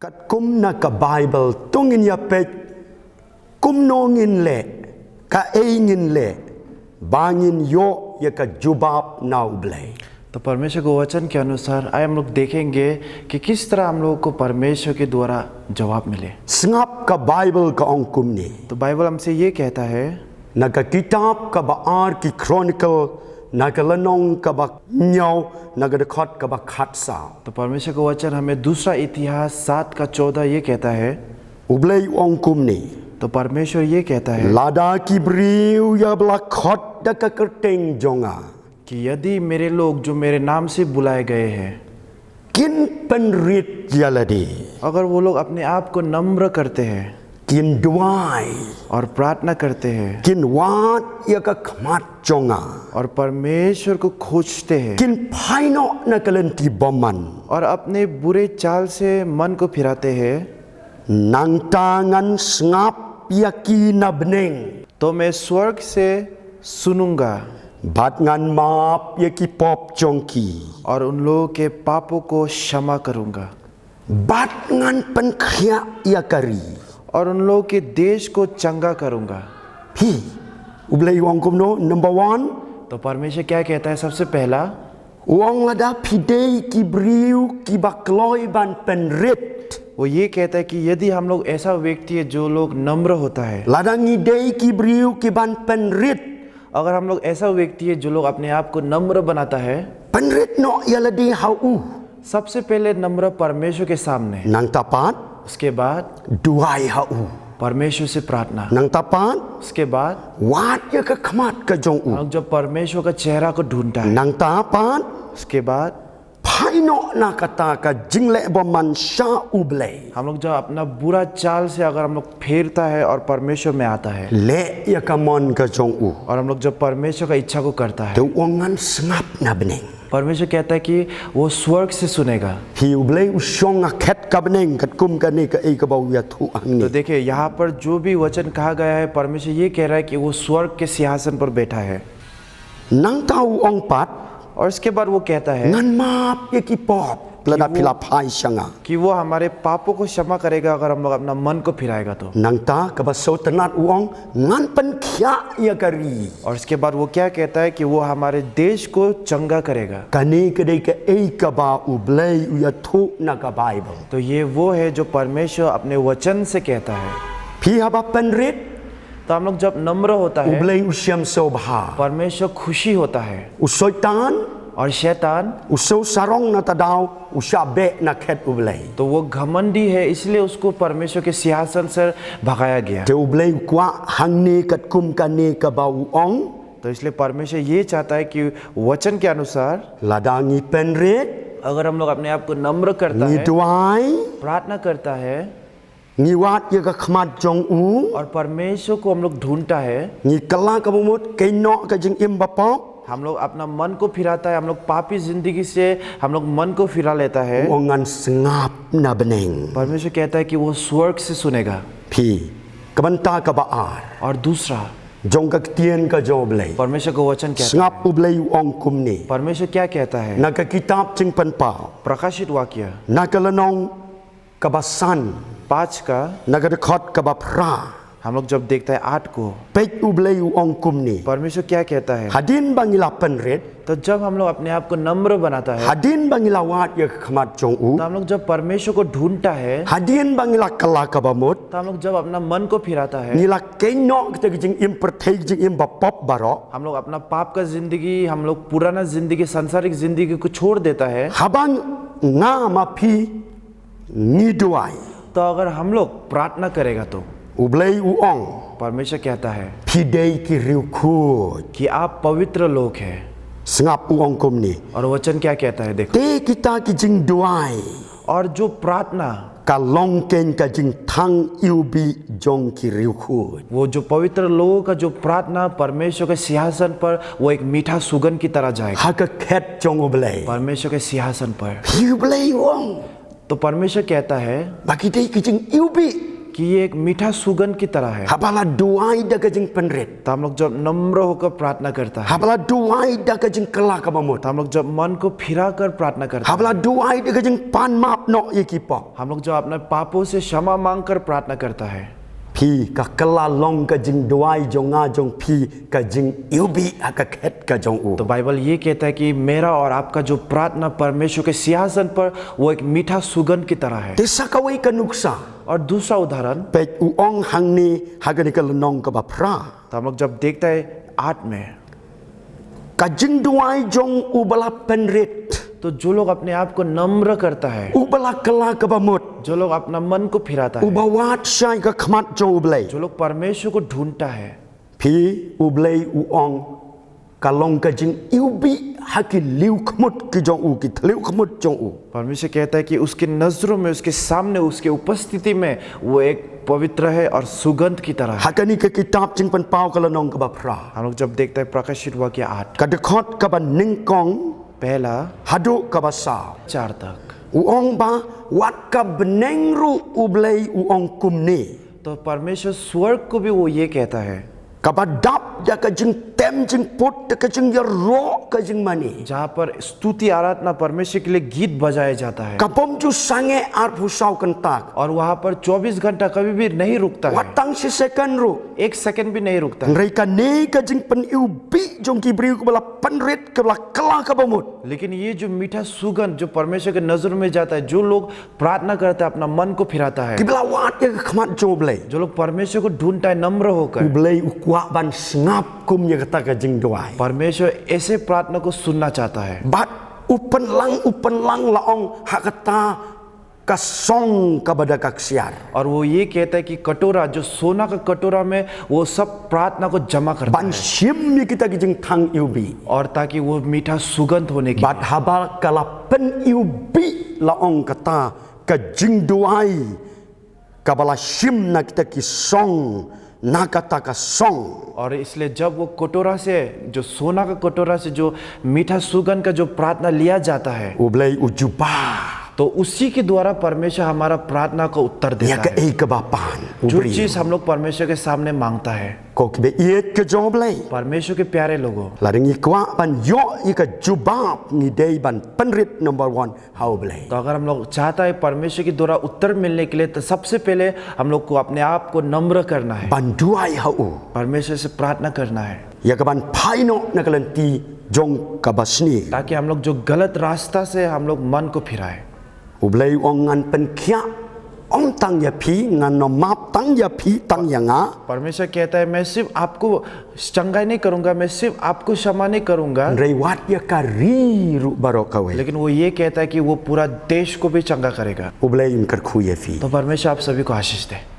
Kat kum na ka Bible tungin ya pet kum nongin le ka eingin le bangin yo ya ka jubab na uble. तो परमेश्वर के वचन के अनुसार आए हम लोग देखेंगे कि किस तरह हम लोगों को परमेश्वर के द्वारा जवाब मिले। Sngap ka Bible ka ong kum ni. तो बाइबल हमसे ये कहता है Na ka kitab ka baar ki chronicle na ka lanong ka ba nyaw na ka dekhot ka ba khat sao. तो परमेश्वर का वचन हमें दूसरा इतिहास 7:14 ये कहता है। Uble ong kum ni. तो परमेश्वर ये कहता है Lada ki briu ya bla khot da ka kerteng jonga. कि यदि मेरे लोग जो मेरे नाम से बुलाए गए हैं, Kin penrit yaladi. अगर वो लोग अपने आप को नम्र करते हैं Kin duai. और प्रार्थना करते हैं Kin wat ya ka khmat jonga. और परमेश्वर को खोजते हैं Kin phaino na kalenti boman. और अपने बुरे चाल से मन को फिराते हैं, Nang tangan sngap yaki na beneng. तो मैं स्वर्ग से सुनूंगा Bat ngan map yaki pop jongki. और उन लोगों के पापों को क्षमा करूंगा Bat ngan penkhya yakari. और उन लोगों के देश को चंगा करूंगा। Hi. Ublay wong kumno number 1. तो परमेश्वर क्या कहता है? सबसे पहला Wong lada pidei ki briu ki bakloi ban penrit. वो ये कहता है कि यदि हम लोग ऐसा व्यक्ति है जो लोग नम्र होता है, Lada ngidei ki briu ki ban penrit. अगर हम लोग ऐसा व्यक्ति है जो लोग अपने आप को नम्र बनाता है, Penrit no yaladi hau. सबसे पहले नम्र परमेश्वर के सामने, Nang tapat उसके बाद duai hau. परमेश्वर से प्रार्थना, Nang tapat उसके बाद wat ya ka khmat ka jong हम u. लोग जब परमेश्वर का चेहरा को ढूंढता है, Nang tapat उसके बाद phaino na kata ka jingle boman sha ublay. हम लोग जब अपना बुरा चाल से अगर हम लोग फेरता है और परमेश्वर में आता है Le ya ka mon ka jong u. और हम लोग जब परमेश्वर का इच्छा को करता है, Te wongan sngap na beneng. परमेश्वर कहता है कि वो स्वर्ग से सुनेगा। Hi ublay usong a khet ka beneng kat kum ka ni ka ei ka bau ya thu ang तो ni. देखिए यहाँ पर जो भी वचन कहा गया है, परमेश्वर ये कह रहा है कि वो स्वर्ग के सिंहासन पर बैठा है। Nang tau ong pat और इसके बाद वो कहता है ngan map ya ki pop. Lada pila phai shanga. कि वो हमारे पापों को क्षमा करेगा अगर हम लोग अपना मन को फिराएगा तो। Nang ta ka ba so tanat uong ngan pen khya ya kari. और इसके बाद वो क्या कहता है कि वो हमारे देश को चंगा करेगा। Kani ka dei ka ei ka ba ublay u ya thu na ka Bible. तो ये वो है जो परमेश्वर अपने वचन से कहता है। Phi haba penrit तो हम लोग जब नम्र होता है, ublay usyam sobha. परमेश्वर खुशी होता है Usoitan और शैतान uso sarong na tadaw usyabe na khet ublay. तो वो घमंडी है, इसलिए उसको परमेश्वर के सिंहासन से भगाया गया। Te ublay kwa hangni kat kum kani ka ba uong तो इसलिए परमेश्वर ये चाहता है कि वचन के अनुसार ladangi penrit अगर हम लोग अपने आप को नम्र करता ni है, duai प्रार्थना करता है ni wat ya ka khmat jong u और परमेश्वर को हम लोग ढूंढता है, ni kala ka bumut kay no ka jing im bapok हम लोग अपना मन को फिराता है, हम लोग पापी जिंदगी से हम लोग मन को फिरा लेता है, uongan sengap na beneng परमेश्वर कहता है कि वो स्वर्ग से सुनेगा। phi kabanta ka baar और दूसरा jong ka tien ka joblay परमेश्वर का वचन कहता है, sengap ublay uong kum ni परमेश्वर क्या कहता है? na ka kitab jing pen pao प्रकाशित वाक्य na ka lanong ka basan 5 का na ka dekhot ka ba phra हम लोग जब देखता है 8 को, pek ublay uong kum ni परमेश्वर क्या कहता है? hadin bangila penrit तो जब हम लोग अपने आप को नम्र बनाता है, hadin bangila wat ya ka khmat jong u तो हम लोग जब परमेश्वर को ढूंढता है, hadin bangila kala ka bamut तो हम लोग जब अपना मन को फिराता है, nila kenyo kita jing im perthei jing im bapop baro हम लोग अपना पाप का जिंदगी, हम लोग पुराना जिंदगी, सांसारिक जिंदगी को छोड़ देता है, habang nga ma phi ni duai तो अगर हम लोग प्रार्थना करेगा तो ublay uong परमेश्वर कहता है phi dei ki riu khu कि आप पवित्र लोग हैं। sengap uong kum ni और वचन क्या कहता है? देखो, te kita ki jing duai और जो प्रार्थना, ka long ken ka jing thang iubi jong ki riu khu वो जो पवित्र लोगों का जो प्रार्थना परमेश्वर के सिंहासन पर वो एक मीठा सुगंध की तरह जाएगा। ha ka khet jong ublay परमेश्वर के सिंहासन पर phi ublay uong तो परमेश्वर कहता है bagi dei ki jing iubi कि ये एक मीठा सुगंध की तरह है। Habala duai da kajing penrit. तो हम लोग जब नम्र होकर प्रार्थना करता है, Habala duai da kajing kelak kabamut. तो हम लोग जब मन को फिरा कर प्रार्थना करते हैं, Habala duai da kajing pan map no yikipo. हम लोग जो अपने पापों से क्षमा मांग कर प्रार्थना करता है, Pi ka kela long kajing duai jonga jong pi kajing yubi ka khet ka jong u. तो बाइबल ये कहता है कि मेरा और आपका जो प्रार्थना परमेश्वर के सिंहासन पर वो एक मीठा सुगंध की तरह है। Desa kawai kanuksa. और दूसरा उदाहरण, Pek uong hangni hagani ka lenong ka bapra. तो हम लोग जब देखते हैं 8 में, Kajing duai jong ubala penrit. तो जो लोग अपने आप को नम्र करता है, Ubala kela ka bamut. जो लोग अपना मन को फिराता है, Ubawat syai ka khmat jong ublay. जो लोग परमेश्वर को ढूंढता है, Pi ublay uong kalong kajing yubi haki liu khmut ki jong u ki thliu khmut jong u. परमेश्वर कहता है कि उसकी नजरों में, उसके सामने, उसके उपस्थिति में वो एक पवित्र है और सुगंध की तरह है। Hakani ka kitab jing pan pau ka lenong ka bapra. हम लोग जब देखते हैं प्रकाशित वाक्य 8 Ka dekhot ka ban ningkong पहला hadu ka basau. 4 तक, Uong ba wat ka benengru ublay uong kumni. तो परमेश्वर स्वर्ग को भी वो ये कहता है, Kabadap da kajing tem jing put da kajing ya ro kajing mani. जहाँ पर स्तुति आराधना परमेश्वर के लिए गीत बजाया जाता है, Kapom ju sange ar pusau kentak. और वहाँ पर 24 घंटा कभी भी नहीं रुकता है, Watang si second ru. 1 सेकंड भी नहीं रुकता है। Mereka ni kajing pen iubi jong kibriu ke bala penrit ke bala kela ke bamut. लेकिन ये जो मीठा सुगंध जो परमेश्वर के नजर में जाता है, जो लोग प्रार्थना करता है, अपना मन को फिराता है, Ki bala wat ya khmat jo blay. जो लोग परमेश्वर को ढूंढता है नम्र होकर, Ublay ukwa ban sngap kum ya kata kajing doai. परमेश्वर ऐसे प्रार्थना को सुनना चाहता है। Bat upen lang laong hakata kasong kabada kaksiar. और वो ये कहता है कि कटोरा, जो सोना का कटोरा में वो सब प्रार्थना को जमा करता Ban है, sim ni kita kajing thang iubi. और ताकि वो मीठा सुगंध होने की, Bat habal kala pen iubi laong kata kajing doai. Kabala sim na kita kisong na kata kasong. और इसलिए जब वो कटोरा से, जो सोना का कटोरा से जो मीठा सुगंध का जो प्रार्थना लिया जाता है, Ublay ujuba. तो उसी के द्वारा परमेश्वर हमारा प्रार्थना को उत्तर Ya देता ke है। ei kebapan. जो Ubri. चीज हम लोग परमेश्वर के सामने मांगता है, Ko kibe iet ke joblay. परमेश्वर के प्यारे लोगों, Laring ikwa ban yo ika jubab ni day ban penrit number 1 haublay. तो अगर हम लोग चाहता है परमेश्वर के द्वारा उत्तर मिलने के लिए, तो सबसे पहले हम लोग को अपने आप को नम्र करना है, Ban duai hau. परमेश्वर से प्रार्थना करना है, Ya ke ban paino na kalenti jong kabasni. ताकि हम लोग जो गलत रास्ता से हम लोग मन को फिराए। Ublay ong ngan pen kia. Ong tang ya pi ngan no map tang ya pi tang ya nga. परमेश्वर कहता है मैं सिर्फ आपको चंगाई नहीं करूंगा, मैं सिर्फ आपको क्षमा नहीं करूंगा, Rewat ya kariru barokawe. लेकिन वो ये कहता है कि वो पूरा देश को भी चंगा करेगा। Ublay in kerkhu ya fi. तो परमेश्वर आप सभी को आशीष दे।